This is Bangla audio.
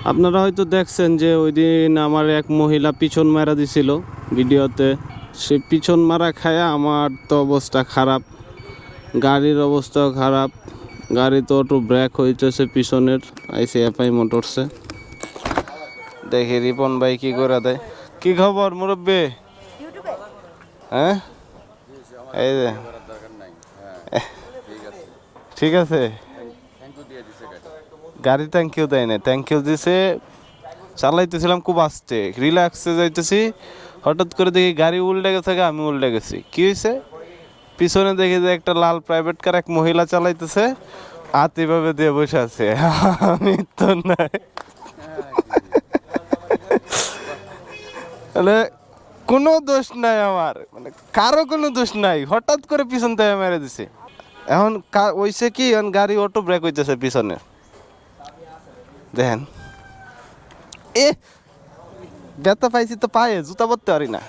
আপনারা হয়তো দেখছেন যে ওই দিন আমার এক মহিলা পিছন মারা দিছিল ভিডিওতে। সে পিছন মারা খায়া আমার তো অবস্থা খারাপ, গাড়ির অবস্থাও খারাপ। গাড়ি তো একটু ব্রেক হইতেছে পিছনের, আইসি এফআই মোটরসে। দেখি রিপন ভাই কি করে দেয়। কি খবর মুরব্বী? হ্যাঁ, এই যে ঠিক আছে। গাড়ি থ্যাংক ইউ দেয় না, থ্যাংক ইউ দিছে। চালাইতেছিলাম খুব আস্তে, রিল্যাক্সে যাইতেছি, হঠাৎ করে দেখি গাড়ি উল্টে গেছে, আমি উল্টে গেছি। কি হয়েছে? পিছনে দেখি যে একটা লাল প্রাইভেট কার এক মহিলা চালাইতেছে, হাত এভাবে দিয়ে বসে আছে। আমি তো নাই, মানে কোনো দোষ নাই আমার, মানে কারো কোনো দোষ নাই, হঠাৎ করে পিছন থেকে মেরে দিছে। এখন হইছে কি, এখন গাড়ি অটো ব্রেক হইতেছে পিছনে, দেখেন। এ ব্যথা পাইছি তো পায়ে, জুতা পরতে পারি না।